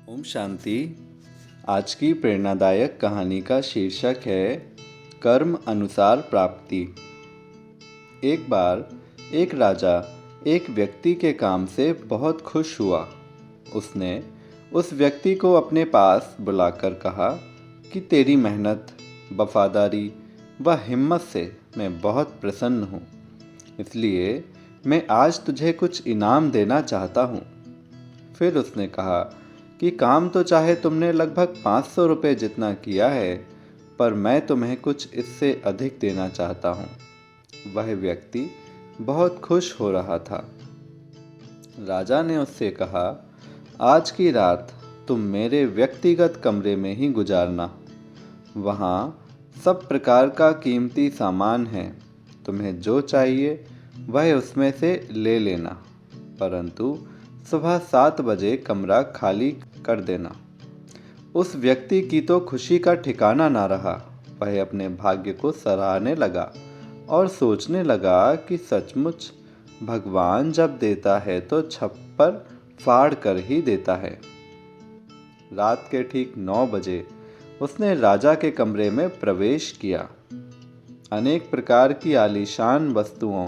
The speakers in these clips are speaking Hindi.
ओम शांति। आज की प्रेरणादायक कहानी का शीर्षक है कर्म अनुसार प्राप्ति। एक बार एक राजा एक व्यक्ति के काम से बहुत खुश हुआ। उसने उस व्यक्ति को अपने पास बुलाकर कहा कि तेरी मेहनत, वफादारी व हिम्मत से मैं बहुत प्रसन्न हूँ, इसलिए मैं आज तुझे कुछ इनाम देना चाहता हूँ। फिर उसने कहा कि काम तो चाहे तुमने लगभग 500 रुपये जितना किया है, पर मैं तुम्हें कुछ इससे अधिक देना चाहता हूँ। वह व्यक्ति बहुत खुश हो रहा था। राजा ने उससे कहा, आज की रात तुम मेरे व्यक्तिगत कमरे में ही गुजारना। वहाँ सब प्रकार का कीमती सामान है, तुम्हें जो चाहिए वह उसमें से ले लेना, परंतु सुबह 7 बजे कमरा खाली कर देना। उस व्यक्ति की तो खुशी का ठिकाना ना रहा। वह अपने भाग्य को सराहने लगा और सोचने लगा कि सचमुच भगवान जब देता है तो छप्पर फाड़ कर ही देता है। रात के ठीक 9 बजे उसने राजा के कमरे में प्रवेश किया। अनेक प्रकार की आलीशान वस्तुओं,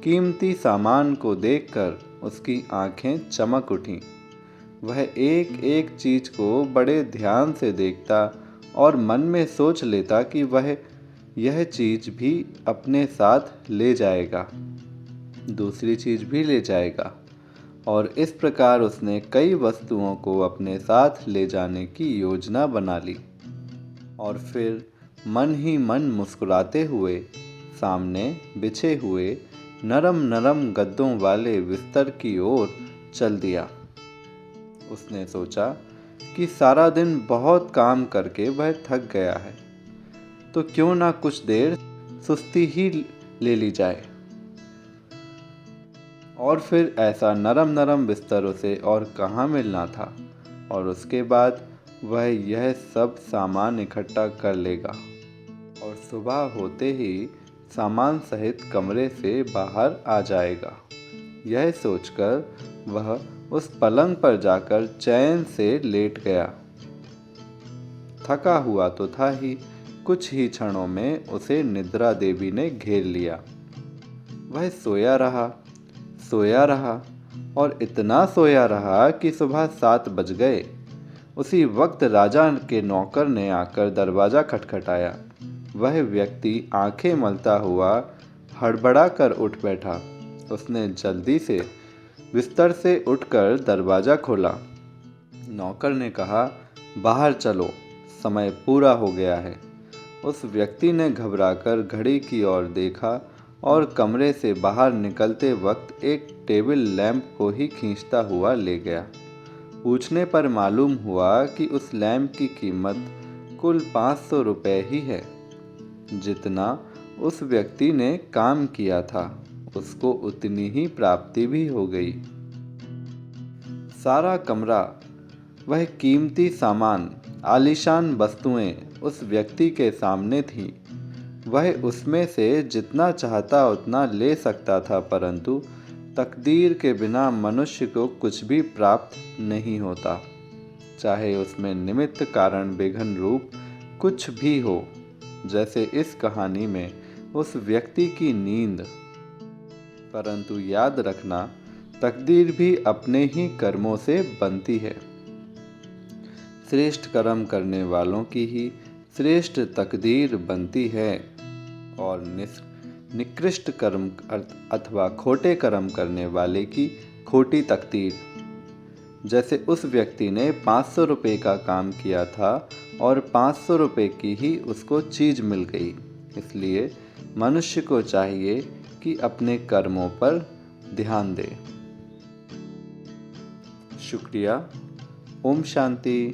कीमती सामान को देखकर उसकी आंखें चमक उठीं। वह एक एक चीज को बड़े ध्यान से देखता और मन में सोच लेता कि वह यह चीज भी अपने साथ ले जाएगा, दूसरी चीज भी ले जाएगा, और इस प्रकार उसने कई वस्तुओं को अपने साथ ले जाने की योजना बना ली और फिर मन ही मन मुस्कुराते हुए सामने बिछे हुए नरम नरम गद्दों वाले बिस्तर की ओर चल दिया। उसने सोचा कि सारा दिन बहुत काम करके वह थक गया है, तो क्यों ना कुछ देर सुस्ती ही ले ली जाए। और फिर ऐसा नरम नरम बिस्तर उसे और कहाँ मिलना था, और उसके बाद वह यह सब सामान इकट्ठा कर लेगा और सुबह होते ही सामान सहित कमरे से बाहर आ जाएगा। यह सोचकर वह उस पलंग पर जाकर चैन से लेट गया। थका हुआ तो था ही, कुछ ही क्षणों में उसे निद्रा देवी ने घेर लिया। वह सोया रहा और इतना सोया रहा कि सुबह 7 बज गए। उसी वक्त राजा के नौकर ने आकर दरवाजा खटखटाया। वह व्यक्ति आंखें मलता हुआ हड़बड़ा कर उठ बैठा। उसने जल्दी से बिस्तर से उठकर दरवाजा खोला। नौकर ने कहा, बाहर चलो, समय पूरा हो गया है। उस व्यक्ति ने घबराकर घड़ी की ओर देखा और कमरे से बाहर निकलते वक्त एक टेबल लैंप को ही खींचता हुआ ले गया। पूछने पर मालूम हुआ कि उस लैंप की कीमत कुल 500 रुपये ही है। जितना उस व्यक्ति ने काम किया था, उसको उतनी ही प्राप्ति भी हो गई। सारा कमरा, वह कीमती सामान, आलीशान वस्तुएं उस व्यक्ति के सामने थीं। वह उसमें से जितना चाहता उतना ले सकता था, परंतु तकदीर के बिना मनुष्य को कुछ भी प्राप्त नहीं होता, चाहे उसमें निमित्त कारण विघ्न रूप कुछ भी हो, जैसे इस कहानी में उस व्यक्ति की नींद। परंतु याद रखना, तकदीर भी अपने ही कर्मों से बनती है। श्रेष्ठ कर्म करने वालों की ही श्रेष्ठ तकदीर बनती है, और निकृष्ट कर्म अथवा खोटे कर्म करने वाले की खोटी तकदीर। जैसे उस व्यक्ति ने 500 रुपये का काम किया था और 500 रुपये की ही उसको चीज़ मिल गई। इसलिए मनुष्य को चाहिए कि अपने कर्मों पर ध्यान दे। शुक्रिया। ओम शांति।